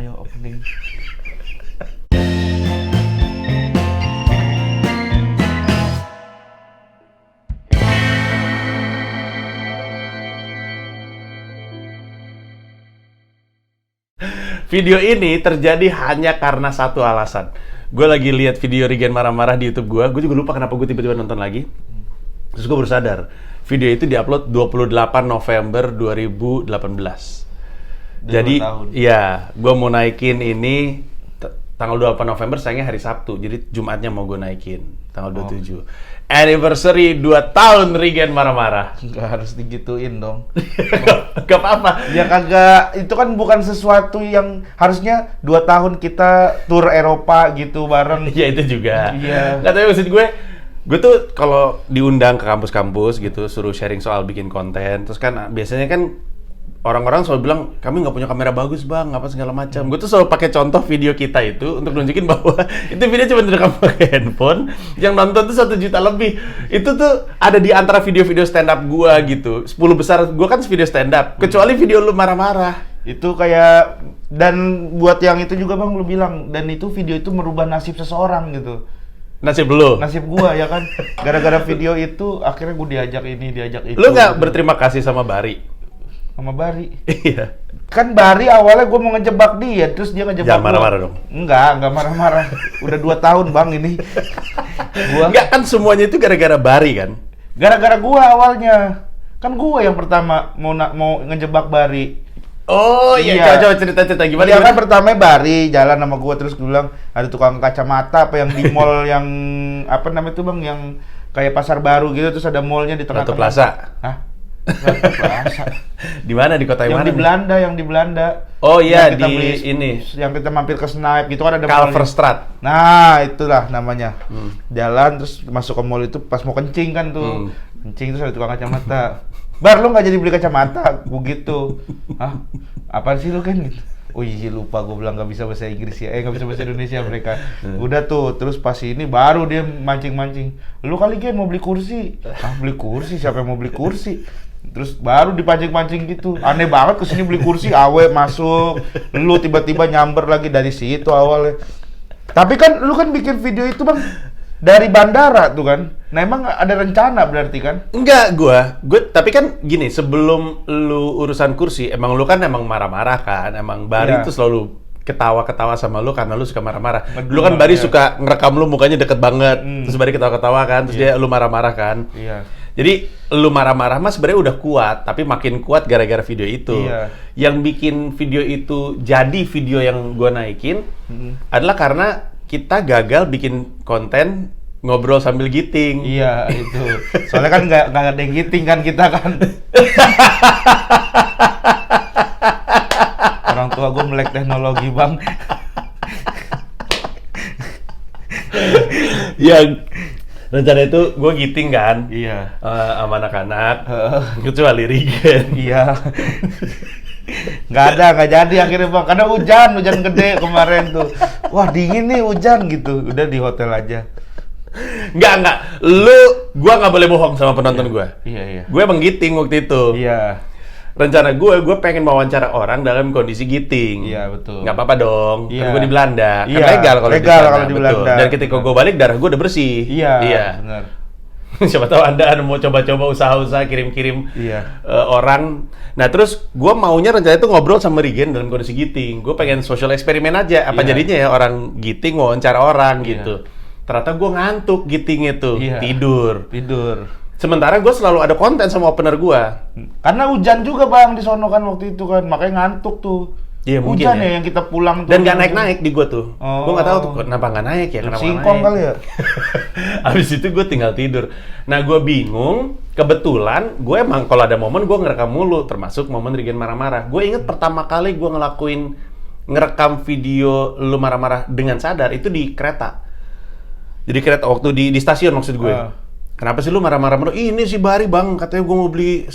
Ayo opening. Video ini terjadi hanya karena satu alasan. Gue lagi lihat video Regen marah-marah di YouTube gue juga lupa kenapa gue tiba-tiba nonton lagi. Terus gue baru sadar, video itu diupload 28 November 2018. Jadi, iya, gue mau naikin ini tanggal 28 November, sayangnya hari Sabtu. Jadi Jumatnya mau gue naikin, tanggal 27. Anniversary 2 tahun Regen marah-marah. Nggak harus digituin dong. Gak apa-apa. Ya kagak, itu kan bukan sesuatu yang harusnya 2 tahun kita tur Eropa gitu bareng. Iya itu juga. Iya. Nggak, tapi maksud gue tuh kalau diundang ke kampus-kampus gitu, suruh sharing soal bikin konten, terus kan biasanya kan orang-orang selalu bilang, kami nggak punya kamera bagus bang, apa segala macam. Gue tuh selalu pakai contoh video kita itu untuk nunjukin bahwa itu video cuma direkam pakai handphone, yang nonton tuh 1 juta lebih. Itu tuh ada di antara video-video stand up gue gitu. 10 besar gue kan video stand up, kecuali video lu marah-marah. Itu kayak, dan buat yang itu juga bang, lu bilang, dan itu video itu merubah nasib seseorang gitu. Nasib lu? Nasib gua ya kan, gara-gara video itu akhirnya gua diajak ini, diajak itu. Lu nggak berterima kasih sama Bari? Sama Bari? Iya. Kan Bari awalnya gua mau ngejebak dia, terus dia ngejebak Jangan marah-marah dong. Enggak marah-marah. Udah 2 tahun bang ini. Enggak, kan semuanya itu gara-gara Bari kan? Gara-gara gua awalnya. Kan gua yang pertama mau ngejebak Bari. Oh iya, coba cerita gimana? Iya kan pertama Bari jalan sama gua, terus gua bilang ada tukang kacamata apa yang di mall yang apa namanya itu bang, yang kayak pasar baru gitu, terus ada mallnya di tengah-tengah. Ratu Plaza. Hah? Ratu Plaza. Di mana, di kota yang mana? Yang di Belanda. Oh iya, yang kita di beli, ini. Yang kita mampir ke Snipe gitu kan ada Kalverstraat. Nah, itulah namanya. Jalan terus masuk ke mall itu pas mau kencing kan tuh. Kencing terus ada tukang kacamata. Bar, lu nggak jadi beli kacamata? Gue gitu. Hah? Apaan sih lu kan gitu? Oh iya lupa, gue bilang nggak bisa bahasa Inggris ya, nggak bisa bahasa Indonesia mereka. Udah tuh, terus pas ini baru dia mancing-mancing. Lu kali Gen mau beli kursi? Ah beli kursi? Siapa yang mau beli kursi? Terus baru dipancing-pancing gitu. Aneh banget kesini beli kursi, awe masuk. Lu tiba-tiba nyamber lagi dari situ awalnya. Tapi kan lu kan bikin video itu bang dari bandara tuh kan. Nah emang ada rencana berarti kan? Enggak, gue tapi kan gini, sebelum lu urusan kursi, emang lu kan emang marah-marah kan, emang Bari tuh selalu ketawa-ketawa sama lu karena lu suka marah-marah. Lu kan Bari suka ngerekam lu mukanya deket banget, terus Bari ketawa-ketawa kan, terus dia lu marah-marah kan. Iya. Jadi lu marah-marah mah sebenarnya udah kuat, tapi makin kuat gara-gara video itu. Iya. Yang bikin video itu jadi video yang gue naikin adalah karena kita gagal bikin konten ngobrol sambil giting. Iya itu. Soalnya kan nggak ada yang giting kan kita kan. Orang tua gue melek teknologi bang. Yang rencana itu gue giting kan. Iya. Sama anak-anak. Kecuali Regen. Iya. Nggak jadi akhirnya bang. Karena hujan gede kemarin tuh. Wah dingin nih hujan gitu. Udah di hotel aja. Enggak. Gua nggak boleh bohong sama penonton gua. Iya. Gue emang giting waktu itu. Iya. Rencana gue pengen wawancara orang dalam kondisi giting. Iya betul. Nggak apa-apa dong. Iya. Kan gue di Belanda. Iya. Kan legal kalau di Belanda. Betul. Dan ketika gue balik darah gue udah bersih. Iya. Benar. Siapa tahu Anda mau coba-coba usaha-usaha kirim-kirim orang. Nah terus gue maunya rencana itu ngobrol sama Regen dalam kondisi giting. Gue pengen social eksperimen aja. Apa jadinya ya orang giting wawancara orang gitu. Ternyata gue ngantuk giting itu, tidur. Sementara gue selalu ada konten sama opener gue. Karena hujan juga bang di sono kan waktu itu kan, makanya ngantuk tuh. Iya mungkin hujan ya yang kita pulang tuh. Dan nggak naik-naik di gue tuh. Gue nggak tahu tuh kenapa nggak naik ya. Kenapa singkong kali ya. Abis itu gue tinggal tidur. Nah gue bingung. Kebetulan gue emang kalau ada momen gue ngerekam mulu, termasuk momen Regen marah-marah. Gue inget pertama kali gue ngerekam video lu marah-marah dengan sadar itu di kereta. Jadi kereta waktu di stasiun maksud gue. Kenapa sih lu marah-marah? Ini si Bari bang, katanya gue mau beli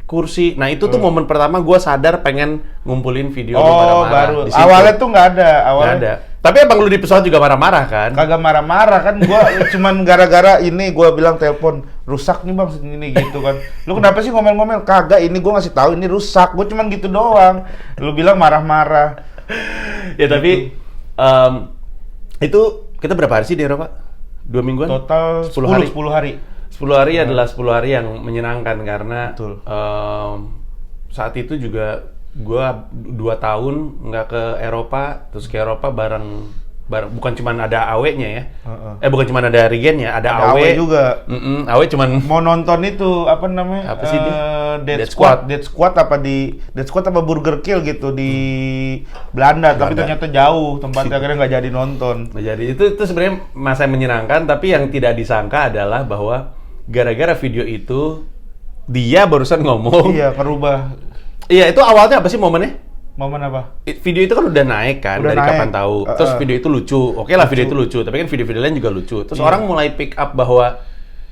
kursi. Nah itu tuh momen pertama gue sadar pengen ngumpulin video lu marah-marah. Baru. Awalnya tuh nggak ada. Nggak ada. Tapi abang lu di pesawat juga marah-marah kan? Kagak marah-marah kan, gua cuman gara-gara ini gua bilang telepon rusak nih bang ini gitu kan. Lu kenapa sih ngomel-ngomel? Kagak, ini gua ngasih tahu ini rusak. Gua cuman gitu doang. Lu bilang marah-marah. Ya tapi itu kita berapa hari sih di Eropa? 2 mingguan? Total 10 hari. 10 hari. 10 hari adalah 10 hari yang menyenangkan karena Betul. saat itu juga gua 2 tahun nggak ke Eropa, terus ke Eropa bareng bukan cuma ada AW-nya ya. Bukan cuma ada Regen-nya, ada AW juga. AW cuman Mau nonton itu apa namanya? Apa sih dia? Dead Squad apa Burger Kill gitu di Belanda. Tapi ternyata jauh tempatnya, akhirnya nggak jadi nonton. Nah, jadi itu sebenarnya masa yang menyenangkan, tapi yang tidak disangka adalah bahwa gara-gara video itu dia barusan ngomong. Iya, kerubah. Iya, itu awalnya apa sih momennya? Momen apa? Video itu kan udah naik kan, Udah dari naik. kapan tahu. Terus video itu lucu. Oke lah, video itu lucu, tapi kan video-video lain juga lucu. Terus orang mulai pick up bahwa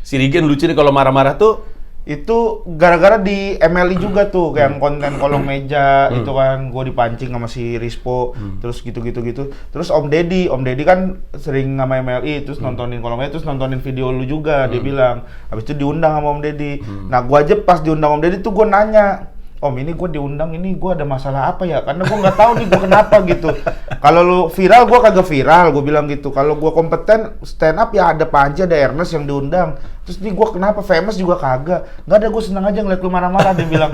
si Regen lucu nih kalau marah-marah tuh. Itu gara-gara di MLI juga tuh, kayak konten kolong meja itu kan gue dipancing sama si Rispo, terus gitu. Terus Om Deddy kan sering sama MLI, terus nontonin kolong meja, terus nontonin video lu juga, dia bilang. Habis itu diundang sama Om Deddy. Nah, gue aja pas diundang Om Deddy tuh gue nanya, Om, ini gue diundang, ini gue ada masalah apa ya? Karena gue nggak tahu nih gue kenapa gitu. Kalau lu viral, gue kagak viral, gue bilang gitu. Kalau gue kompeten stand up ya ada Panji, ada Ernest yang diundang. Terus nih gue kenapa famous juga kagak? Nggak ada, gue seneng aja ngeliat lu marah-marah, dia bilang.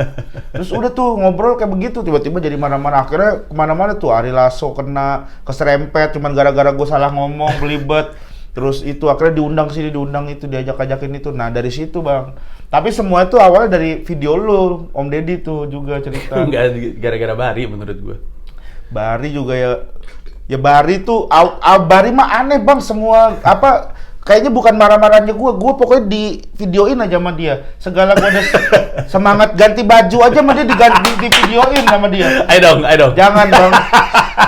Terus udah tuh ngobrol kayak begitu, tiba-tiba jadi marah-marah. Akhirnya kemana-mana tuh, Ari Lasso kena keserempet, cuman gara-gara gue salah ngomong, belibet. Terus itu akhirnya diundang sini, diundang itu, diajak-ajakin itu. Nah dari situ bang. Tapi semua itu awalnya dari video lu, Om Deddy tuh juga cerita. Enggak, gara-gara Bari menurut gue. Bari juga ya Bari tuh, Bari mah aneh bang, semua apa, kayaknya bukan marah-marahnya gue pokoknya di videoin aja sama dia. Segala gue ada semangat ganti baju aja sama dia di videoin sama dia. Ayo dong. Jangan bang,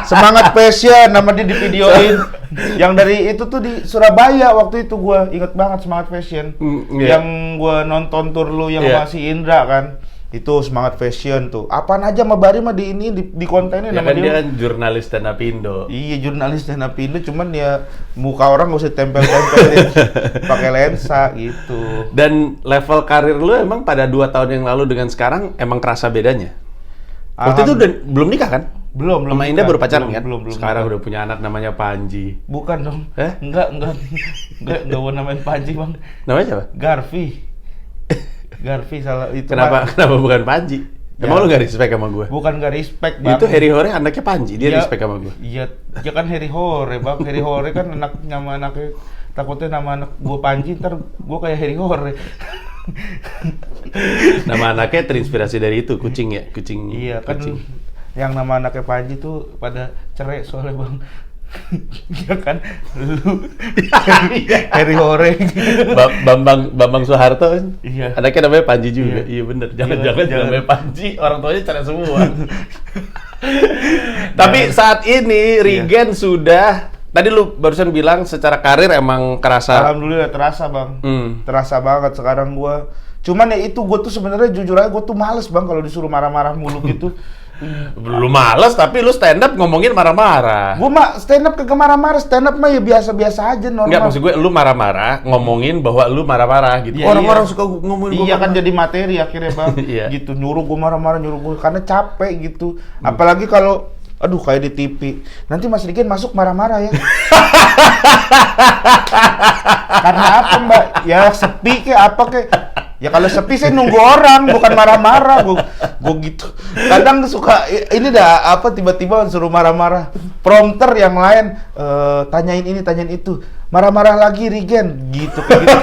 semangat fashion sama dia di videoin. Yang dari itu tuh di Surabaya waktu itu gue inget banget semangat fashion. Yang gue nonton tur lu yang masih Indra kan. Itu semangat fashion tuh. Apaan aja sama Bari mah di kontennya Ya nama kan dia dia. kan jurnalis stand up Indo. Iya, jurnalis stand up Indo, cuman ya muka orang gak usah tempel-tempelin pakai lensa gitu. Dan level karir lu emang pada 2 tahun yang lalu dengan sekarang emang kerasa bedanya? Waktu itu udah belum nikah kan? Belum Sama Indah nikah. baru pacaran kan? Belum Sekarang nikah. udah punya anak namanya Panji. Bukan dong. Enggak Enggak mau namain Panji, Bang. Namanya siapa? Garfi salah itu. Kenapa bukan Panji? Emang lu gak respect sama gue? Bukan gak respect, Bang. Itu Harry Hore anaknya Panji, dia Iya, respect sama gue. Iya, ya kan Harry Hore, Bang. Harry Hore kan anaknya takutnya nama anak gua Panji, ntar gua kayak Harry Hore. Nama anaknya terinspirasi dari itu, kucing ya? Kucing. Iya kan, kucing. yang nama anaknya Panji tuh pada cerai soalnya bang. Iya kan, lu Harry Hore. Bambang Soeharto kan? Iya. Anaknya namanya Panji juga. Iya. Iya bener. Jangan namanya Panji, orang tuanya cerai semua. Tapi saat ini Regen sudah, tadi lu barusan bilang secara karir emang kerasa. Alhamdulillah terasa bang, terasa banget sekarang gua. Cuman ya itu gua tuh sebenarnya jujur aja gua tuh males bang kalau disuruh marah-marah mulu gitu. Lu males tapi lu stand up ngomongin marah-marah. Gua mah stand up kagak marah-marah, stand up mah ya biasa-biasa aja normal. Enggak, maksud gue lu marah-marah ngomongin bahwa lu marah-marah gitu. Iya, Orang-orang iya. suka ngomongin gua Iya kan marah. jadi materi akhirnya bang. Iya. Gitu nyuruh gua marah-marah, nyuruh gua karena capek gitu. Apalagi kalau aduh kayak di TV. Nanti Mas Regen masuk marah-marah ya. Karena apa Mbak? Ya sepi ke apa ke? Ya kalau sepi saya nunggu orang, bukan marah-marah. Gue gitu. Kadang suka ini dah apa tiba-tiba suruh marah-marah. Prompter yang lain tanyain ini, tanyain itu. Marah-marah lagi Regen gitu kayak gitu.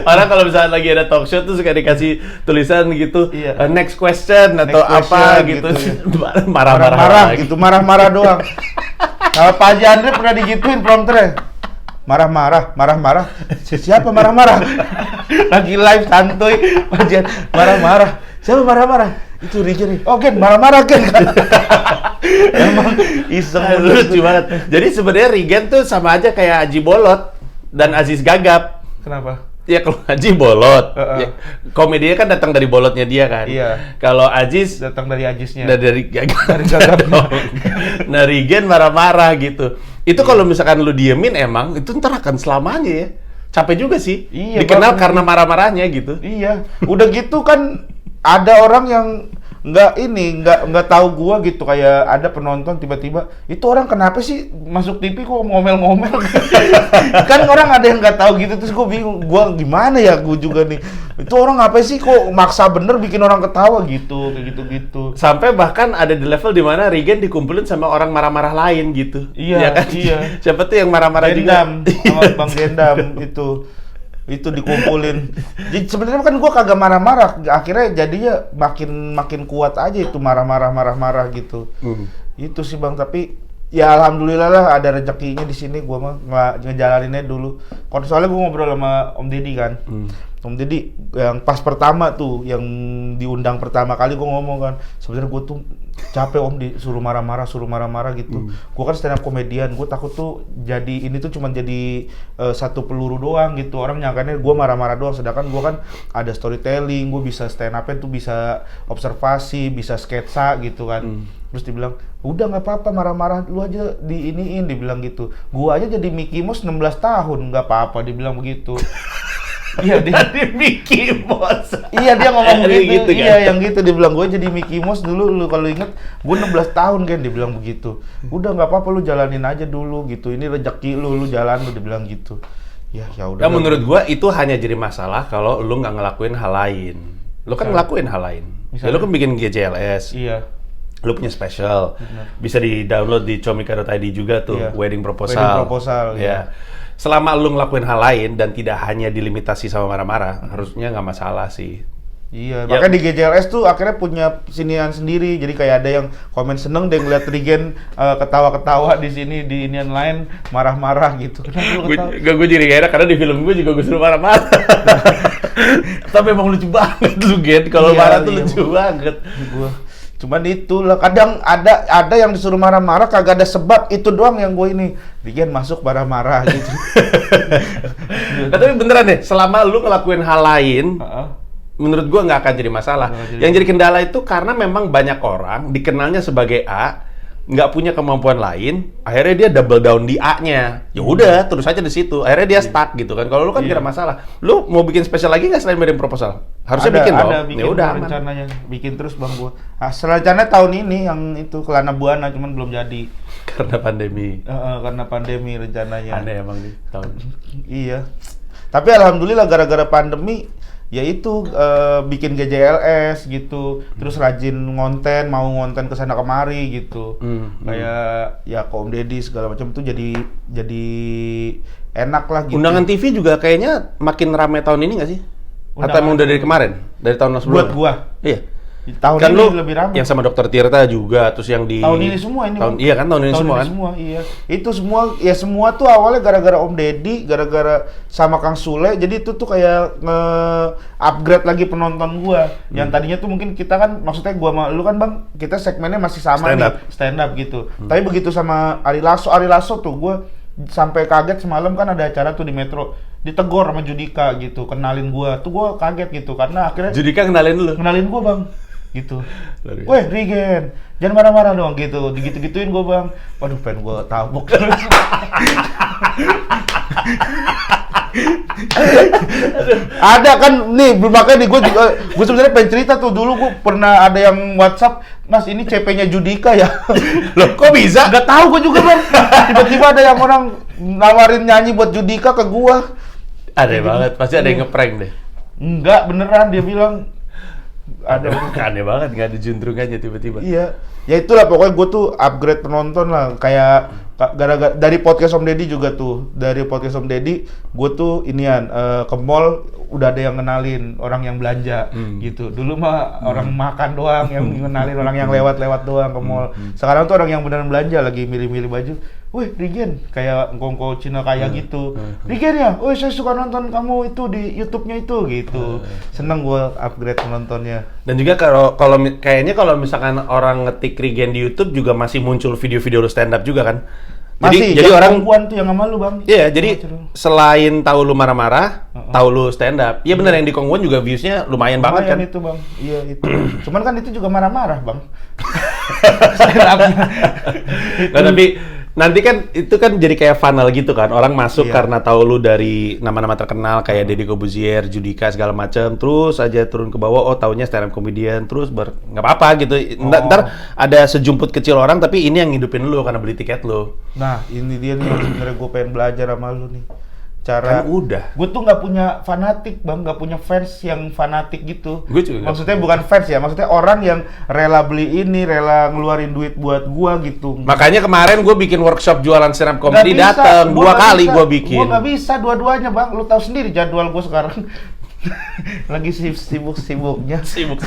Orang kalau misalnya lagi ada talk show tuh suka dikasih tulisan gitu, Iya. next question atau Next apa question, gitu, gitu. marah-marah lagi. gitu, marah-marah doang. Kalau Pak Haji Andre pernah digituin prompternya. Marah-marah. Siapa marah-marah? Lagi live santuy, Pak Haji Andre, marah-marah. Siapa marah-marah? Itu Regen nih. Oh Gen, marah-marah Gen. Emang iseng Lucu banget. Jadi sebenarnya Regen tuh sama aja kayak Haji Bolot dan Aziz Gagap. Kenapa? Ya kalau Haji bolot. Ya, komedinya kan datang dari bolotnya dia kan. Iya. Kalau Ajis Datang dari Ajisnya. dari gagapnya. Nah, Regen marah-marah gitu. Itu kalau misalkan lu diemin emang itu ntar akan selamanya ya. Capek juga sih. Iya, Dikenal Bang. karena marah-marahnya gitu. Iya, udah gitu kan ada orang yang nggak tahu gua gitu, kayak ada penonton tiba-tiba itu orang kenapa sih masuk TV kok ngomel-ngomel. Kan orang ada yang nggak tahu gitu, terus gua bingung, gua gimana ya, gua juga nih itu orang apa sih kok maksa bener bikin orang ketawa gitu, kayak gitu-gitu. Sampai bahkan ada di level dimana Regen dikumpulin sama orang marah-marah lain gitu. Iya, Ya kan? iya. Siapa tuh yang marah-marah juga? Gendam sama Bang Gendam itu dikumpulin. Jadi sebenarnya kan gua kagak marah-marah, akhirnya jadinya makin kuat aja itu marah-marah gitu. Itu sih Bang, tapi ya alhamdulillah lah ada rezekinya di sini, gua mah ngejalaninnya dulu. Kalau soalnya gua ngobrol sama Om Deddy kan. Om Deddy yang pas pertama tuh, yang diundang pertama kali gua ngomong kan, sebenarnya gua tuh capek Om disuruh marah-marah gitu. Gua kan stand up komedian, gua takut tuh jadi ini tuh cuma jadi satu peluru doang gitu. Orang nyangkanya gua marah-marah doang, sedangkan gua kan ada storytelling, gua bisa stand up-nya tuh bisa observasi, bisa sketsa gitu kan. Terus dibilang, udah nggak apa-apa marah-marah, lu aja diiniin, dibilang gitu. Gua aja jadi Mickey Mouse 16 tahun, nggak apa-apa, dibilang begitu. Iya, dia Mickey Mouse. Iya, dia ngomong begitu. Gitu kan? Iya, yang gitu dibilang, gue jadi Mickey Mouse dulu, lu kalau inget gue 16 tahun kan, dibilang begitu. Udah nggak apa-apa, lu jalanin aja dulu gitu, ini rezeki lu jalan, lu dibilang gitu. Ya udah. Ya menurut gua itu hanya jadi masalah kalau lu nggak ngelakuin hal lain. Lu kan ngelakuin hal lain. Ya, lu kan bikin GJLS. Iya. Lu punya special. Bisa di-download di comika.id juga tuh, Iya. wedding proposal. Wedding proposal, ya. iya. Selama lu ngelakuin hal lain dan tidak hanya dilimitasi sama marah-marah, harusnya nggak masalah sih. Iya, Ya. makanya di GJLS tuh akhirnya punya sinian sendiri. Jadi kayak ada yang komen seneng deh ngeliat Regen ketawa-ketawa di sini, di inian lain marah-marah gitu. Kenapa lu ketawa? Gue jadi gak enak karena di film gue juga gue suruh marah-marah. Tapi emang lucu banget lu, Gen. Kalau Iya, marah tuh iya. lucu banget. Gua cuman itulah, kadang ada yang disuruh marah-marah kagak ada sebab, itu doang yang gue ini Regen masuk marah-marah gitu. Nah, tapi beneran deh, selama lu ngelakuin hal lain, Heeh. menurut gua nggak akan jadi masalah. Yang jadi kendala itu karena memang banyak orang dikenalnya sebagai A, nggak punya kemampuan lain, akhirnya dia double down di A-nya. Ya udah, terus aja di situ. Akhirnya dia stuck gitu kan. Kalau lu kan tidak masalah. Lu mau bikin spesial lagi nggak selain wedding proposal? Harusnya bikin dong. Ada bikin Ya udah, aman. rencananya, bikin terus Bang gua. Rencananya tahun ini yang itu Kelana Buana, cuman belum jadi. Karena pandemi. Karena pandemi rencananya. Aneh emang nih tahun. Iya. Tapi alhamdulillah gara-gara pandemi ya itu bikin GJLS gitu, terus rajin ngonten, mau ngonten kesana kemari gitu. Kayak ya ke Om Deddy segala macam itu jadi enak lah gitu. Undangan TV juga kayaknya makin ramai tahun ini nggak sih? Atau Undangan emang udah dari kemarin? Dari tahun sebelumnya? buat gua. Iya. Tahun Kan ini lu lebih ramai. yang sama Dokter Tirta juga, terus yang di Tahun ini semua ini. Bang. Iya kan tahun ini semua kan? Iya. Itu semua tuh awalnya gara-gara Om Deddy, gara-gara sama Kang Sule. Jadi itu tuh kayak nge-upgrade lagi penonton gua. Yang tadinya tuh mungkin kita kan, maksudnya gua sama lu kan Bang, kita segmennya masih sama stand up gitu. Tapi begitu sama Ari Lasso tuh gua sampai kaget semalam kan ada acara tuh di Metro. Ditegor sama Judika gitu, kenalin gua. Tuh gua kaget gitu karena akhirnya Judika kenalin dulu. kenalin gua Bang. Gitu. Luar biasa. Weh, Regen, jangan marah-marah dong gitu. Digitu-gituin gue Bang. Waduh, pengen gue tabok. Ada kan nih, makanya nih gue sebenarnya pengen cerita tuh, dulu gue pernah ada yang WhatsApp, Mas ini CP-nya Judika ya. Loh, kok bisa? Gak tahu gue juga Bang. Tiba-tiba ada yang orang nawarin nyanyi buat Judika ke gue. Aneh banget, pasti ada yang ngeprank deh. Enggak, beneran dia bilang. Ada aneh banget, nggak ada juntrungannya tiba-tiba. Iya, ya itulah pokoknya gue tuh upgrade penonton lah, kayak gara-gara dari podcast Om Deddy juga tuh, dari podcast Om Deddy gue tuh inian ke mall udah ada yang kenalin orang yang belanja gitu. Dulu mah orang makan doang yang kenalin, orang yang lewat-lewat doang ke mall. Sekarang tuh orang yang beneran belanja, lagi milih-milih baju. Wih, Regen, kayak ngkongko Cina kayak gitu. Regen ya, wih saya suka nonton kamu itu di YouTube-nya itu gitu. Seneng gue upgrade penontonnya. Dan juga kayaknya kalau misalkan orang ngetik Regen di YouTube juga masih muncul video-video lu stand up juga kan? Jadi yang orang perempuan tuh yang sama lu, Bang. iya, jadi selain tahu lu marah-marah, tahu lu stand up. Iya benar yang di Kongwon juga views-nya lumayan banget kan. Itu, Bang. Iya, itu. Cuman kan itu juga marah-marah, Bang. Stand up-nya. Nah, tapi nanti kan itu kan jadi kayak funnel gitu kan. Orang masuk karena tahu lu dari nama-nama terkenal kayak Deddy Corbuzier, Judika segala macam, terus aja turun ke bawah, oh taunya stand up comedian, terus nggak apa-apa gitu. Ntar ada sejumput kecil orang tapi ini yang ngidupin lu karena beli tiket lu. Nah, ini dia nih yang sebenarnya gue pengen belajar sama lu nih. Cara Kan udah. Gue tuh nggak punya fanatik, Bang, nggak punya fans yang fanatik gitu. Gue juga. Maksudnya bukan fans ya, maksudnya orang yang rela beli ini, rela ngeluarin duit buat gua gitu. Makanya kemarin gue bikin workshop jualan stand up comedy, dateng 2 kali gue bikin. Gue nggak bisa dua-duanya, Bang. Lu tahu sendiri jadwal gue sekarang. Sibuk-sibuknya. Sibuk.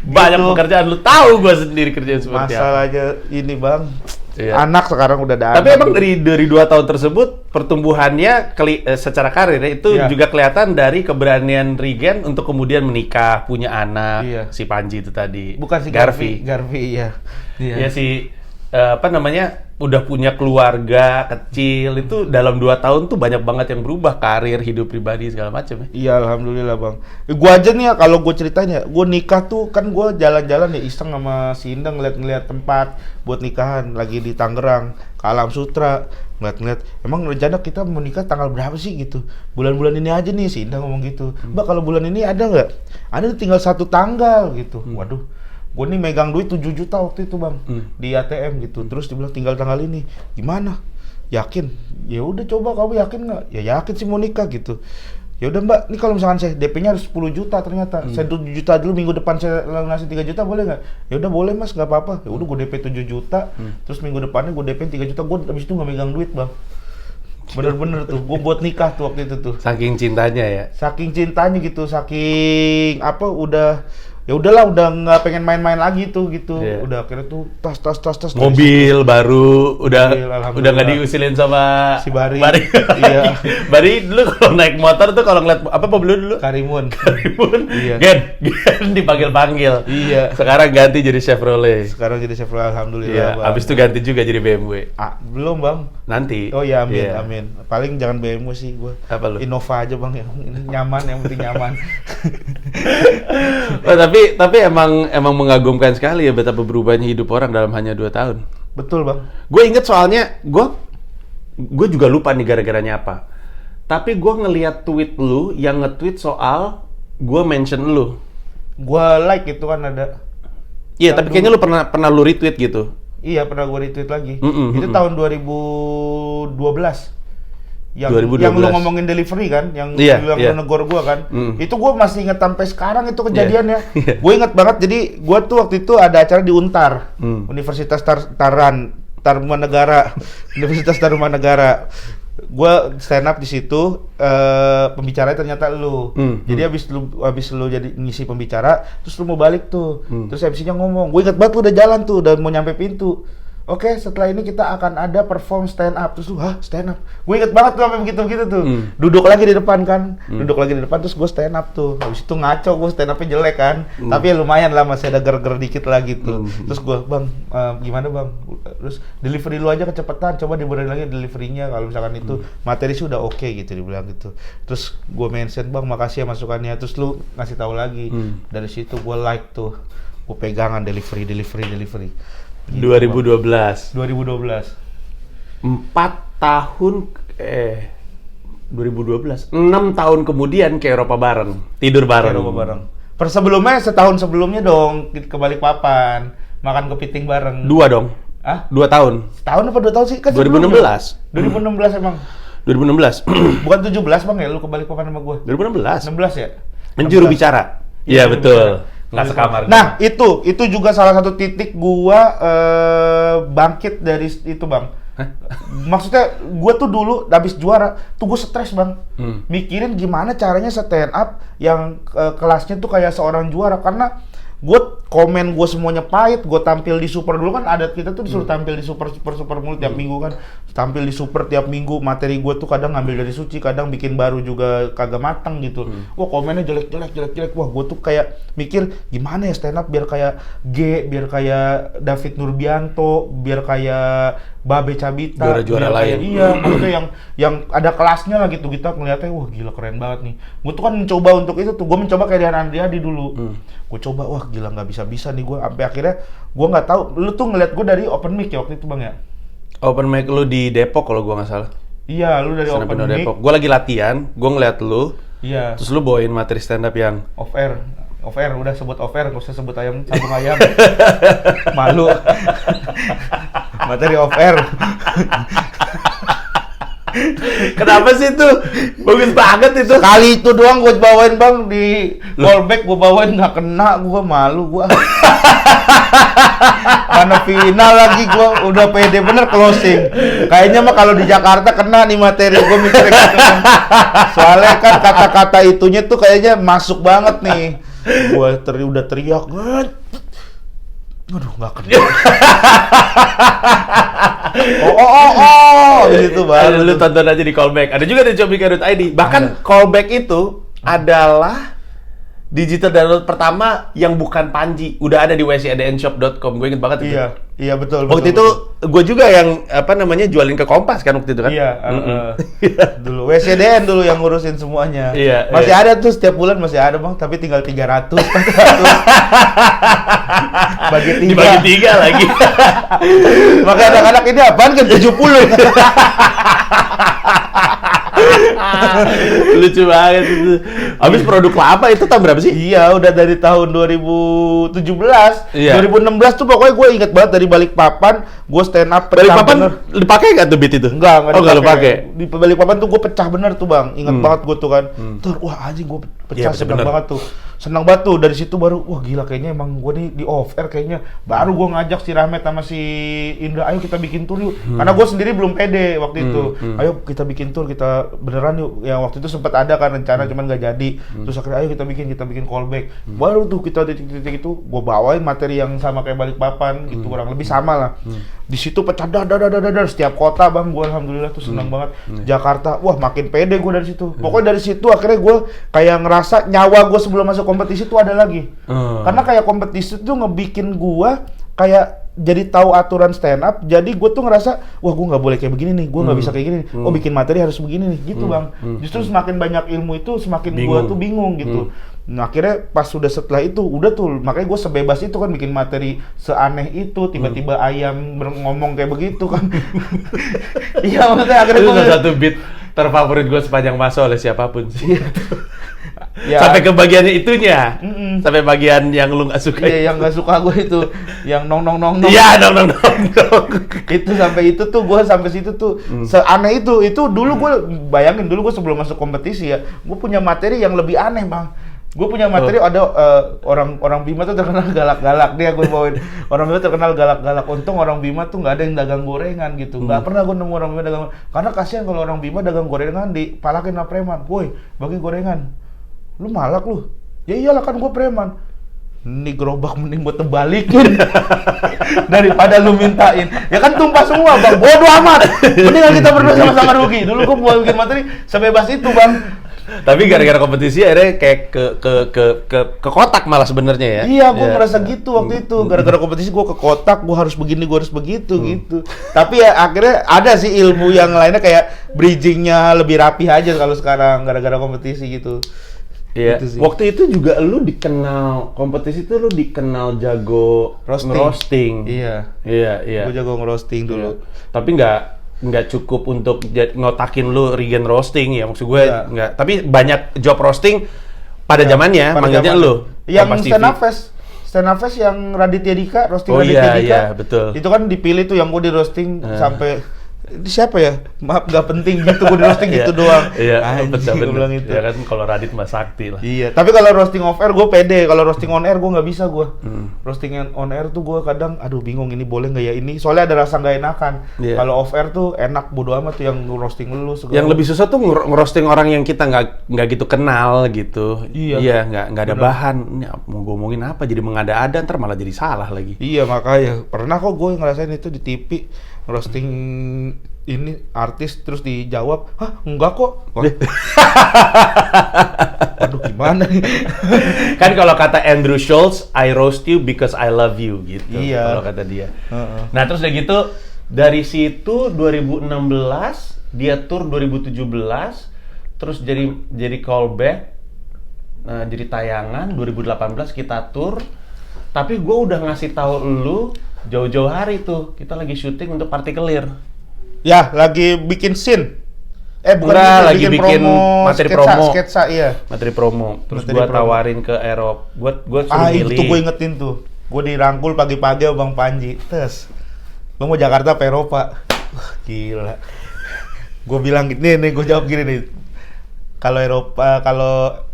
Banyak Gitu. pekerjaan, lu tahu gue sendiri kerjaan seperti apa. Masalahnya ini, Bang. Iya. Anak sekarang udah ada. Tapi anak emang gitu. dari 2 tahun tersebut pertumbuhannya secara karir ya, itu juga kelihatan dari keberanian Regen untuk kemudian menikah, punya anak, si Panji itu tadi. Bukan si Garvi. Garvi, iya. Ya si apa namanya, udah punya keluarga kecil, itu dalam 2 tahun tuh banyak banget yang berubah, karir, hidup pribadi segala macam ya. Iya, alhamdulillah, Bang. Gua aja nih ya, kalau gue ceritain ya, gue nikah tuh kan gue jalan-jalan ya iseng sama si Indah ngeliat tempat buat nikahan lagi di Tangerang, ke Alam Sutra. Ngeliat emang rencana kita mau nikah tanggal berapa sih gitu, bulan-bulan ini aja nih, si Indah ngomong gitu. Mbak, kalau bulan ini ada nggak? Ada, tinggal 1 tanggal gitu. Waduh, gue nih megang duit 7 juta waktu itu, Bang, di ATM gitu. Terus dibilang tinggal tanggal ini, gimana? Yakin? Ya udah, coba kamu yakin nggak? Ya yakin sih mau nikah gitu. Ya udah, Mbak, ini kalau misalkan saya DP-nya harus 10 juta ternyata. Saya 7 juta dulu, minggu depan saya ngasih 3 juta, boleh nggak? Ya udah, boleh, Mas, nggak apa-apa. Ya udah, gue DP 7 juta, terus minggu depannya gue DP 3 juta. Gue habis itu nggak megang duit, Bang. Bener-bener tuh, gue buat nikah tuh waktu itu tuh. Saking cintanya ya. Saking cintanya gitu, saking apa, ya udahlah, udah nggak pengen main-main lagi tuh gitu. Udah akhirnya tuh tas mobil baru udah alhamdulillah. nggak diusilin sama si Bari. Iya. Bari dulu kalau naik motor tuh kalau ngeliat apa mobil dulu? Karimun. Iya. Gen dipanggil-panggil. Iya. Sekarang ganti jadi Chevrolet. Sekarang jadi Chevrolet, Iya. alhamdulillah, Bang. Abis itu ganti juga jadi BMW. Belum, Bang. Nanti. Oh iya, amin. Paling jangan BMW sih gue. Apa lu? Innova aja, Bang, yang nyaman, yang penting nyaman. Oh, tapi emang mengagumkan sekali ya betapa berubahnya hidup orang dalam hanya 2 tahun. Betul, Bang. Gue inget soalnya gue juga lupa nih gara-garanya apa. Tapi gue ngeliat tweet lu yang nge-tweet soal gue mention lu. Gue like itu kan ada. Iya, tapi kayaknya lu pernah lu retweet gitu. Iya, pernah gue retweet lagi. Itu tahun 2012. Yang 2012. Yang lu ngomongin delivery kan, yang lu negor gua kan. Itu gua masih inget sampai sekarang itu kejadiannya. Gue inget banget. Jadi gua tuh waktu itu ada acara di Untar, Universitas Tarumanegara, Universitas Tarumanegara. Gua stand up di situ, pembicaranya ternyata lu. Jadi habis lu jadi ngisi pembicara, terus lu mau balik tuh. Terus MC-nya ngomong, gue inget banget lu udah jalan tuh, udah mau nyampe pintu. Oke, setelah ini kita akan ada perform stand up. Terus lu, stand up? Gue inget banget tuh sampai begitu tuh. Duduk lagi di depan kan. Duduk lagi di depan, terus gue stand up tuh. Habis itu ngaco, gue stand up-nya jelek kan. Tapi ya lumayan lah, masih ada ger-ger dikit lagi tuh. Terus gue, Bang, gimana, Bang? Terus delivery lu aja kecepatan, coba dibenerin lagi delivery-nya. Kalau misalkan itu materi sih udah oke gitu, dibilang gitu. Terus gue mention, Bang, makasih ya masukannya. Terus lu ngasih tahu lagi. Dari situ gue like tuh. Gue pegangan delivery. Gitu, 2012. 2012. 4 tahun 2012. 6 tahun kemudian ke Eropa bareng. Tidur bareng. Sebelumnya setahun sebelumnya dong ke Balikpapan, makan kepiting bareng. 2 dong. 2 tahun. Setahun apa 2 tahun sih? Kan 2016. 2016 emang. 2016. Bukan 17, Bang, ya lu ke Balikpapan sama gua. 2016. 16 ya? Juru bicara. Iya, betul. Nggak sekamar. Nah, itu juga salah satu titik gua bangkit dari itu, Bang. Maksudnya gua tuh dulu habis juara tuh gua stres, Bang. Mikirin gimana caranya stand up yang kelasnya tuh kayak seorang juara, karena komen gue semuanya pahit, gue tampil di Super dulu kan adat kita tuh disuruh tampil di Super mulu tiap minggu kan, tampil di Super tiap minggu, materi gue tuh kadang ngambil dari suci, kadang bikin baru juga kagak matang gitu. Wah komennya jelek, wah gue tuh kayak mikir gimana ya stand up biar kayak biar kayak David Nurbianto, biar kayak Babe Cabita, juara-juara biar kayak, lain. iya, maksudnya yang ada kelasnya lah gitu, kita ngeliatnya wah gila keren banget nih. Gue tuh kan mencoba untuk itu tuh, gue mencoba kayak Dian Andriadi dulu. Gue coba, wah gila nggak bisa nih gue, sampai akhirnya gue nggak tahu. Lu tuh ngeliat gue dari open mic ya waktu itu Bang ya? Open mic lu di Depok kalau gue nggak salah. Iya, lu dari Stand up open Indo mic. Depok. Gue lagi latihan, gue ngeliat lu. Iya. Terus lu bawain materi stand up yang Off air, udah sebut off air, nggak usah sebut sambung ayam. Malu. Materi off air. kenapa sih itu? Bagus banget itu. Kali itu doang gue bawain Bang di callback, gue bawain nggak kena, gue malu gue. Mana final lagi gue udah pede bener closing. Kayaknya mah kalau di Jakarta kena nih materi gue mikir gitu. Soalnya kan kata-kata itunya tuh kayaknya masuk banget nih. Gue udah teriak, aduh nggak kena. Gitu Ada baru. lu tonton aja di callback. Ada juga di Comika.id. Bahkan callback itu adalah digital download pertama yang bukan Panji. Udah ada di wcdnshop.com. Gue inget banget itu. Iya betul. Waktu itu gue juga yang jualin ke Kompas kan waktu itu kan. Iya, dulu WCDN dulu yang ngurusin semuanya. Iya, masih ada tuh setiap bulan masih ada Bang, tapi tinggal 300. Bagi 3. Dibagi 3 lagi. Makanya anak-anak ini apaan kan 70. Lucu banget itu. Habis produk lama itu tahun berapa sih? Iya, udah dari tahun 2017. Iya. 2016 tuh pokoknya gue inget banget dari Balikpapan, gue stand up pecah Balikpapan bener. dipakai nggak tuh beat itu? Enggak lu pakai. Di Balikpapan tuh gue pecah bener tuh Bang. Ingat banget gue tuh kan. Tuh, wah anjing gue Iya, pecah seneng bener. banget tuh. Senang banget tuh, dari situ baru wah gila kayaknya emang gue nih di off air kayaknya baru gue ngajak si Rahmat sama si Indra, ayo kita bikin tour yuk. Karena gue sendiri belum pede waktu itu. Ayo kita bikin tour, kita beneran yuk. Yang waktu itu sempat ada kan rencana cuman gak jadi. Terus akhirnya ayo kita bikin callback. Baru tuh kita titik-titik itu gue bawain materi yang sama kayak Balikpapan gitu, kurang lebih sama lah. Di situ pecah dar setiap kota Bang, gue alhamdulillah tuh senang banget. Jakarta, wah makin pede gue dari situ. Pokoknya dari situ akhirnya gue kayak ngerasa nyawa gue sebelum masuk kompetisi tuh ada lagi. Karena kayak kompetisi tuh ngebikin gue kayak jadi tahu aturan stand up. Jadi gue tuh ngerasa wah gue nggak boleh kayak begini nih, gue nggak bisa kayak gini nih. Oh bikin materi harus begini nih, gitu Bang. Justru semakin banyak ilmu itu semakin gue tuh bingung gitu. Nah akhirnya pas sudah setelah itu udah tuh, makanya gue sebebas itu kan bikin materi seaneh itu, tiba-tiba ayam ngomong kayak begitu kan. Iya maksudnya akhirnya Itu gue salah satu beat terfavorit gue sepanjang masa oleh siapapun sih. ya, Sampai ke bagiannya itunya. Sampai bagian yang lu gak suka. iya yang nggak suka gue itu, yang nong. Iya, dong. Itu sampai itu tuh gue sampai situ tuh seaneh itu dulu gue bayangin dulu gue sebelum masuk kompetisi ya, gue punya materi yang lebih aneh Bang. Gue punya materi ada orang Bima tuh terkenal galak-galak, dia gue bawain orang Bima terkenal galak-galak. Untung orang Bima tuh nggak ada yang dagang gorengan gitu, nggak pernah gue nemu orang Bima dagang, karena kasihan kalau orang Bima dagang gorengan dipalakin sama preman, woi bagi gorengan, lu malak lu, ya iyalah kan gue preman. Ini gerobak mending buat tebalikin daripada lu mintain. Ya kan tumpah semua Bang, bodo amat. Mendingan kita berdua sama-sama rugi. Dulu gua mau bikin materi sebebas itu Bang. Tapi gara-gara kompetisi akhirnya kayak ke kotak malah sebenarnya ya. Iya, gua ngerasa gitu waktu itu. Gara-gara kompetisi gua ke kotak, gua harus begini, gua harus begitu gitu. Tapi ya akhirnya ada sih ilmu yang lainnya kayak bridgingnya lebih rapi aja kalau sekarang gara-gara kompetisi gitu. Iya. Gitu sih. Waktu itu juga lu dikenal kompetisi itu lu dikenal jago roasting. Iya. Iya. Gua jago ngerosting dulu. Tapi nggak cukup untuk ngotakin lu Regen roasting ya, maksud gue Iya. nggak. Tapi banyak job roasting pada zamannya manggilnya lu. Yang Kompas stand up fest yang Raditya Dika, roasting Oh Raditya Dika. iya, betul. Itu kan dipilih tuh yang gue di roasting sampai Ini siapa ya? Maaf nggak penting gitu, gue di roasting gitu doang. Iya, Anjing, gue bilang itu. Ya kan kalau Radit mah sakti lah. Iya, tapi kalau roasting off air gue pede, kalau roasting on air gue nggak bisa gue. Roasting on air tuh gue kadang, aduh bingung ini boleh nggak ya ini, soalnya ada rasa nggak enakan. Iya. Kalau off air tuh enak, bodo amat tuh yang roasting lu. Yang lebih susah tuh ngerosting orang yang kita nggak gitu kenal gitu. Iya. Nggak ada bahan. Ini mau ngomongin apa? Jadi mengada-ada, ntar malah jadi salah lagi. Iya makanya, pernah kok gue ngerasain itu di TV, roasting ini artis terus dijawab, hah enggak kok. Wah. Aduh gimana nih? Kan kalau kata Andrew Schultz, I roast you because I love you gitu. Iya. Kalau kata dia. Nah terus udah gitu dari situ 2016 dia tour 2017 terus jadi callback, nah jadi tayangan 2018 kita tour. Tapi gue udah ngasih tahu lu jauh-jauh hari tuh kita lagi syuting untuk Partikelir. Ya, lagi bikin scene. Bukan Enggak, gitu, lagi bikin promo, materi sketsa, promo. Sketsa, iya. Materi promo. Terus Materi gua promo. tawarin ke Eropa. Gua suruh milih. Itu gue ingetin tuh. Gue dirangkul pagi-pagi sama Bang Panji. Terus, lo mau Jakarta apa Eropa? Gila. Gue bilang nih gue jawab gini nih. Kalau Eropa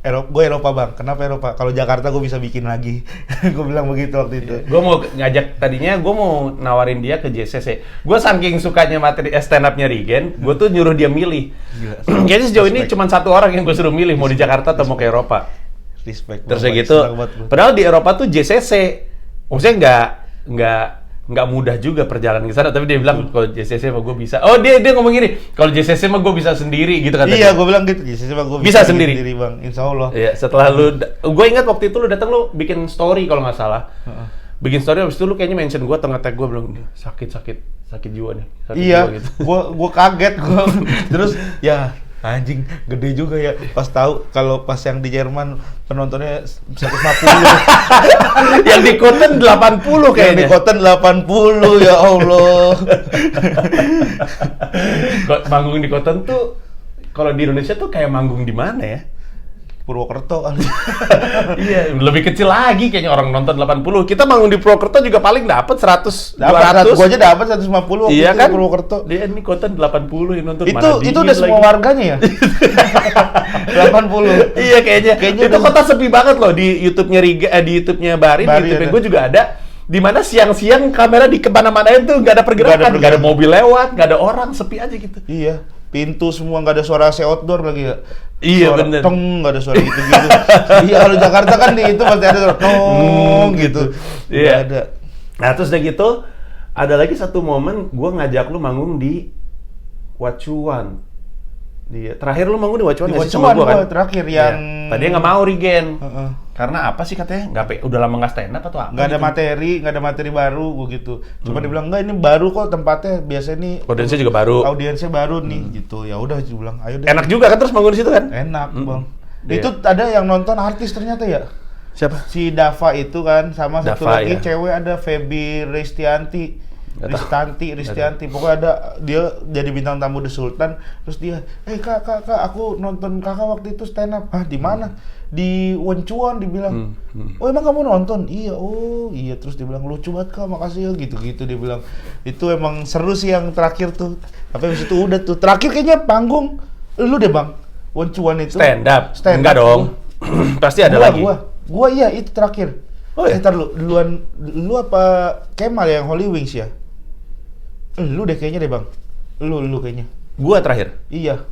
gue Eropa bang. Kenapa Eropa? Kalau Jakarta gue bisa bikin lagi. Gue bilang begitu waktu itu. Gue mau gue mau nawarin dia ke JCC. Gue saking sukanya materi stand up-nya Regen, gue tuh nyuruh dia milih. Kayaknya sejauh ini cuma satu orang yang gue suruh milih, mau di Jakarta atau mau ke Eropa. Respect. Terus kayak gitu. Padahal di Eropa tuh JCC. Maksudnya nggak mudah juga perjalanan ke sana, tapi dia bilang kalau JCC mah gue bisa. Oh dia ngomong gini, kalau JCC mah gue bisa sendiri gitu katanya. Iya, gue bilang gitu. JCC mah gue bisa sendiri bang, insya Allah. Iya, setelah gue ingat waktu itu lu datang lu bikin story kalau nggak salah. Bikin story habis itu lu kayaknya mention gue, tengah tag gue bilang sakit jiwa nih. Iya, jiwa gitu. gue kaget gue. Terus ya anjing gede juga ya pas tahu kalau pas yang di Jerman penontonnya 150. Yang di Koten 80 kayaknya. Yang di Koten 80 ya Allah. Manggung di Koten tuh kalau di Indonesia tuh kayak manggung di mana ya? Purwokerto kali. Iya, lebih kecil lagi kayaknya orang nonton 80. Kita manggung di Purwokerto juga paling dapat 100, 200. Gua aja dapat 150 waktu iya itu kan? di Purwokerto. Dia ini Koten 80 yang nonton. Itu udah semua warganya ya? 80. Iya kayaknya itu udah... kota sepi banget loh di YouTube-nya di YouTube-nya Bari di YouTube-nya gue juga ada. Di mana siang-siang kamera di kemana-manain tuh nggak ada pergerakan, nggak ada mobil lewat, nggak ada orang, sepi aja gitu. Iya, pintu semua nggak ada suara AC outdoor lagi ya. Iya bener. Tong nggak ada suara gitu-gitu. Iya kalau Jakarta kan di itu pasti ada suara tong gitu. Iya. Ada. Nah terus udah gitu ada lagi satu momen gue ngajak lu manggung di Wacuan. Terakhir lu manggung di Wacuan nggak sih sama gue kan? Terakhir yang tadi nggak mau Regen. Karena apa sih katanya? Udah lama nggak stand up atau apa? Nggak ada materi baru gue gitu. Cuma dibilang enggak ini baru kok tempatnya, biasa ini audiensnya juga baru. Audiensnya baru nih gitu. Ya udah gue bilang ayo deh. Enak juga kan terus manggung di situ kan? Enak bang. Itu ada yang nonton artis ternyata ya. Siapa? Si Dava itu kan sama satu Dava, lagi ya. cewek ada Feby Ristianti. Pokoknya ada dia jadi bintang tamu The Sultan. Terus dia, kak, aku nonton kakak waktu itu stand up. Hah, di mana? Di Wencuan dibilang. Oh emang kamu nonton? Iya, oh iya. Terus dia bilang lucu banget kak, makasih ya gitu-gitu dia bilang. Itu emang seru sih yang terakhir tuh. Tapi habis itu udah tuh. Terakhir kayaknya panggung lu deh bang. Wencuan itu. Stand up. Enggak dong. Pasti ada lagi. Gua iya itu terakhir. Oh ya? Ntar lu apa Kemal yang Holy Wings ya? Lu deh kayaknya deh bang. Lu kayaknya. Gua terakhir. Iya.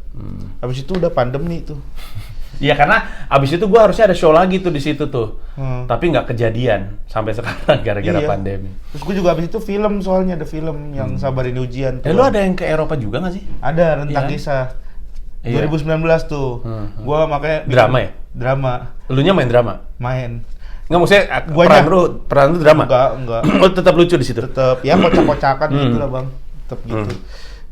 Habis itu udah pandemi tuh. Iya karena abis itu gua harusnya ada show lagi tuh di situ tuh. Tapi nggak kejadian sampai sekarang gara-gara pandemi. Terus gua juga abis itu film, soalnya ada film yang Sabarin Ujian tuh. Lu ada yang ke Eropa juga nggak sih? Ada Rentang Kisah. 2019 tuh. Gua makanya drama ya? Drama. Elunya main drama? Main. Nggak, maksudnya peran lu drama? Enggak. Oh, tetap lucu di situ? Tetap, ya kocak-kocakan gitu lah bang. Tetap gitu.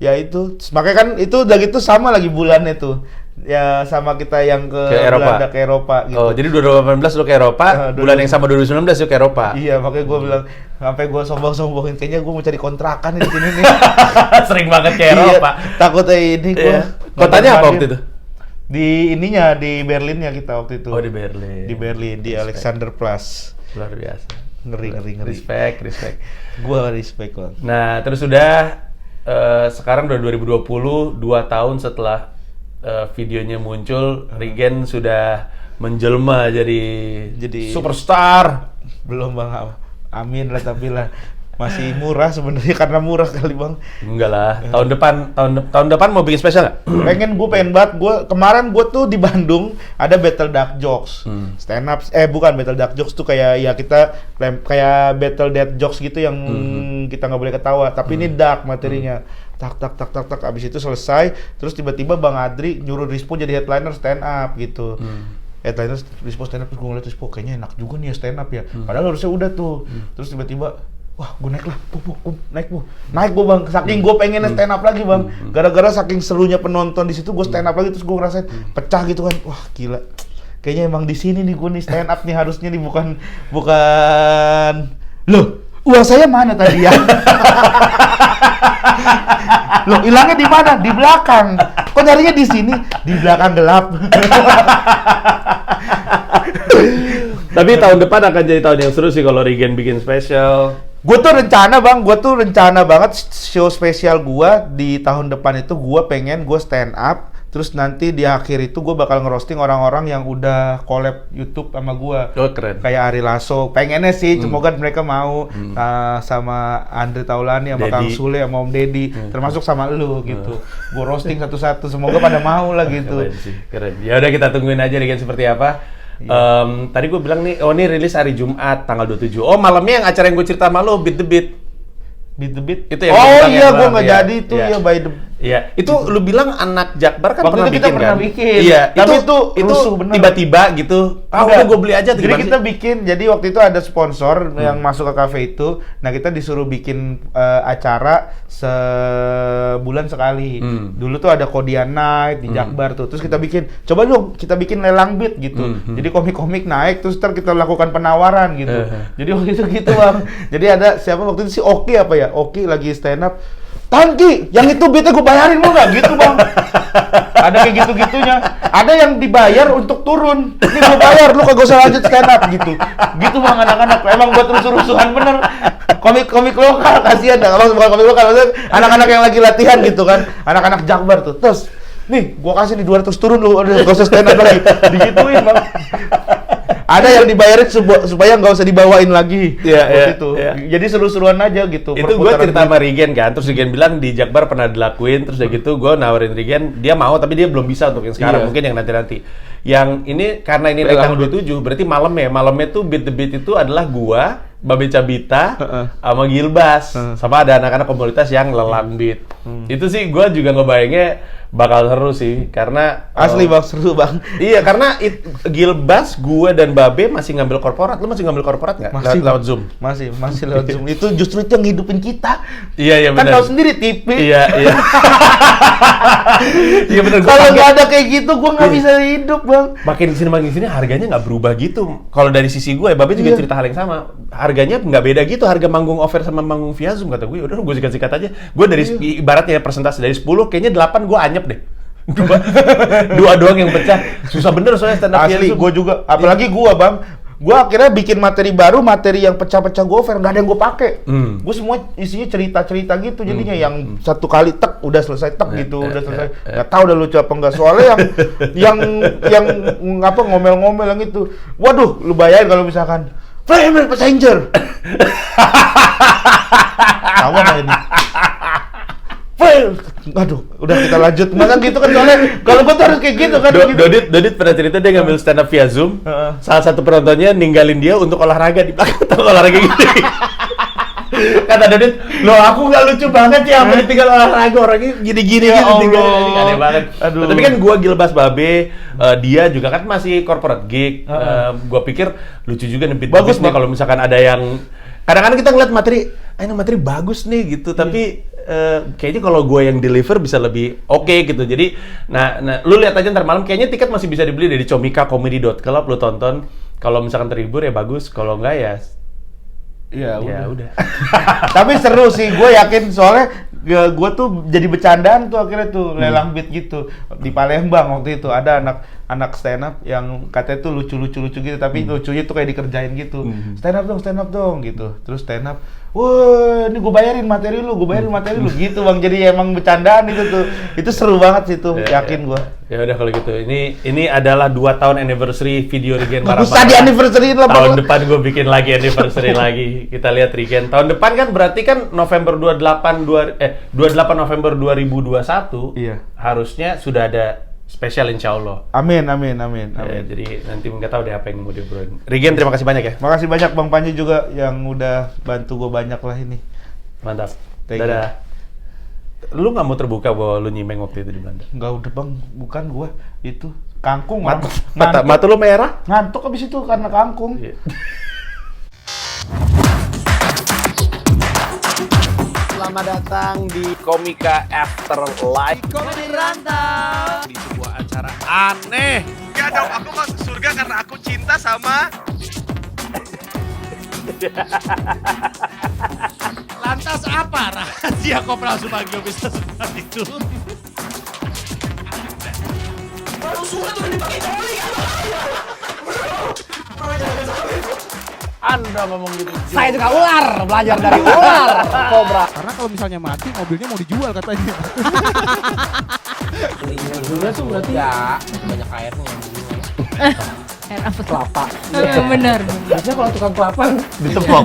Ya itu, makanya kan itu udah gitu sama lagi bulannya tuh. Ya sama kita yang ke Belanda, ke Eropa gitu. Oh, jadi 2018 lu ke Eropa, bulan yang sama 2019 lu ke Eropa? Iya, makanya gue bilang, sampai gue sombong-sombongin, kayaknya gue mau cari kontrakan di sini nih. Sering banget ke Eropa. Iya, takutnya ini gue. Kotanya apa waktu itu? Di Berlin ya kita waktu itu. Oh di Berlin. Di Berlin, di Alexanderplatz. Luar biasa. Ngeri. Respect. Gua respect bang. Nah terus udah sekarang udah 2020, 2 tahun setelah videonya muncul, Regen sudah menjelma jadi superstar. Belum Bang, amin lah, tapi lah masih murah sebenarnya, karena murah kali Bang. Enggak lah, tahun depan mau bikin spesial nggak? Pengen banget. Kemarin gue tuh di Bandung ada Battle Dark Jokes, stand up. Bukan Battle Dark Jokes tuh kayak ya kita kayak Battle Dead Jokes gitu yang kita nggak boleh ketawa. Tapi ini dark materinya. Tak. Abis itu selesai, terus tiba-tiba Bang Adri nyuruh Rispo jadi headliner stand up gitu. Headliner Rispo stand up, terus gue ngeliat Rispo kayaknya enak juga nih ya stand up ya. Padahal harusnya udah tuh. Terus tiba-tiba wah, gue naik lah, naik gue Bang, saking gue pengennya stand up lagi Bang, gara-gara saking serunya penonton di situ, gue stand up lagi, terus gue ngerasain pecah gitu kan, wah gila, kayaknya emang di sini nih gue nih stand up nih harusnya nih, bukan, loh, uang saya mana tadi ya? Loh, hilangnya di mana? Di belakang, kok nyarinya di sini? Di belakang gelap. Tapi tahun depan akan jadi tahun yang seru sih kalau Regen bikin spesial. Gue tuh rencana banget show spesial gue di tahun depan itu, gue pengen gue stand up, terus nanti di akhir itu gue bakal ngerosting orang-orang yang udah collab YouTube sama gue. Oh, keren. Kayak Ari Lasso, pengennya sih, semoga mereka mau, sama Andre Taulani, sama Kang Sule, sama Om Deddy, termasuk sama lu gitu. Gue roasting satu-satu, semoga pada mau lah gitu. Keren sih, keren. Ya udah kita tungguin aja Regen seperti apa. Tadi gue bilang nih, ini rilis hari Jumat tanggal 27. Oh, malamnya yang acara yang gue cerita sama lo, Beat the Beat. Itu yang gue nggak ya, jadi itu ya by the. Iya, itu lu bilang anak Jakbar kan waktu pernah itu kita bikin pernah kan? bikin. Iya, tapi itu tiba-tiba gitu. Udah gue beli aja. Jadi kita bikin, jadi waktu itu ada sponsor yang masuk ke kafe itu. Nah, kita disuruh bikin acara sebulan sekali. Dulu tuh ada Kodian Night di Jakbar tuh. Terus kita bikin, coba dong kita bikin lelang beat gitu. Jadi komik-komik naik, terus ntar kita lakukan penawaran gitu. Jadi waktu itu gitu Bang. Jadi ada siapa waktu itu si Oki apa ya? Oki lagi stand up. Tanki, yang itu beatnya gue bayarin lu nggak gitu Bang? Ada kayak gitu-gitunya. Ada yang dibayar untuk turun. Ini gue bayar, lu kagak usah lanjut stand up gitu. Gitu Bang anak-anak. Emang buat rusuh-rusuhan bener. Komik-komik lokal kasihan dah. Kalau bukan komik lokal, maksudnya anak-anak yang lagi latihan gitu kan. Anak-anak Jakbar tuh. Terus, nih gua kasih nih 200 turun lu, udah gak usah stand up lagi. Digituin Bang. Ada yang dibayarin supaya nggak usah dibawain lagi. Itu. Jadi seru-seruan aja gitu. Itu gue cerita sama Regen kan, terus Regen bilang di Jakbar pernah dilakuin, terus udah gitu gue nawarin Regen, dia mau tapi dia belum bisa untuk yang sekarang, mungkin yang nanti-nanti. Yang ini karena ini tanggal 27, berarti malamnya tuh Beat the Beat itu adalah gua, Babe Cabita, sama Gilbas, sama ada anak-anak komunitas yang lelang beat. Itu sih gua juga ngebayangnya bakal seru sih, karena asli Bang, seru Bang. Iya, karena Gilbas, gue dan Babe masih ngambil korporat. Lu masih ngambil korporat nggak? Masih lewat Zoom. Masih lewat Zoom. Itu justru itu yang ngidupin kita. Iya kan benar. tahu sendiri TV. Iya. Iya benar. Kalau nggak ada kayak gitu, gue nggak bisa hidup Bang. Makin kesini harganya nggak berubah gitu. Kalau dari sisi gue, Babe juga cerita hal yang sama. Harganya nggak beda gitu. Harga manggung offer sama manggung via Zoom, kata gue. Udah, gue sikat-sikat aja. Gue dari ibaratnya persentase dari 10, kayaknya 8 gue anyep deh. Dua doang yang pecah. Susah bener soalnya stand up asli, gue juga. Apalagi gue Bang. Gue akhirnya bikin materi baru, materi yang pecah-pecah gue offer, nggak ada yang gue pakai. Gue semua isinya cerita-cerita gitu, jadinya yang satu kali tek udah selesai gitu, udah selesai. Nggak tahu udah lucu apa enggak. Soalnya yang apa ngomel-ngomel yang itu. Waduh, lu bayarin kalau misalkan Flaming Passenger. Tahu nggak ini? Aduh, udah kita lanjut. Masa gitu kan soalnya kalau gue tuh harus kayak gitu kan. Dodit pernah cerita dia ngambil stand up via Zoom. Salah satu penontonnya ninggalin dia untuk olahraga di belakang, olahraga gitu. Kata Dodit, loh aku nggak lucu banget ya, apa ditinggal olahraga, orangnya gini-gini gitu tinggal. Aneh banget. Aduh. Tapi kan gue Gilbas Babe, dia juga kan masih corporate gig. Gue pikir lucu juga nih, bagus nih kalau misalkan ada yang kadang-kadang kita ngeliat materi bagus nih gitu, tapi kayaknya kalau gue yang deliver bisa lebih oke gitu. Jadi, nah, lu lihat aja ntar malam. Kayaknya tiket masih bisa dibeli dari comikakomedy.club. Lu tonton. Kalau misalkan terhibur ya bagus. Kalau enggak ya Ya Ya udah. udah. Tapi seru sih, gue yakin soalnya gue tuh jadi bercandaan tuh akhirnya tuh lelang beat gitu di Palembang waktu itu ada anak stand up yang katanya tuh lucu gitu tapi lucunya tuh kayak dikerjain gitu. Stand up dong gitu. Terus stand up, wah ini gue bayarin materi lu gitu bang. Jadi emang bercandaan itu tuh. Itu seru banget sih tuh, yakin gue. Ya udah kalau gitu. Ini adalah 2 tahun anniversary video Regen Gak Marah-Marah. usah di anniversary lah. Tahun depan gue bikin lagi anniversary lagi. Kita lihat Regen. Tahun depan kan berarti kan November 28 November 2021. Iya. Harusnya sudah ada spesial insya Allah. Amin. Ya, jadi nanti nggak tahu deh apa yang mau diobrolin. Regen, terima kasih banyak ya. Makasih banyak Bang Panji juga yang udah bantu gue banyak lah ini. Mantap. Thank you. Dadah. Lu nggak mau terbuka bahwa lu nyimeng waktu itu di Belanda? Enggak udah bang, bukan gua itu kangkung. Mata lu merah? Ngantuk abis itu karena kangkung. Iya. Selamat datang di Komika Afterlife. Komedi Rantau. Di sebuah acara aneh. Ya dong, aku masuk surga karena aku cinta sama Lantas apa rahasia Kopral Sumagio bisa seperti itu? Anda ngomong gitu. Saya juga ular, belajar dari ular, kobra. Karena kalau misalnya mati, mobilnya mau dijual katanya. Dulunya tuh berarti ya banyak airnya. Air apa tuh? Kelapa. Benar. Biasanya kalau tukang kelapa Ditepok.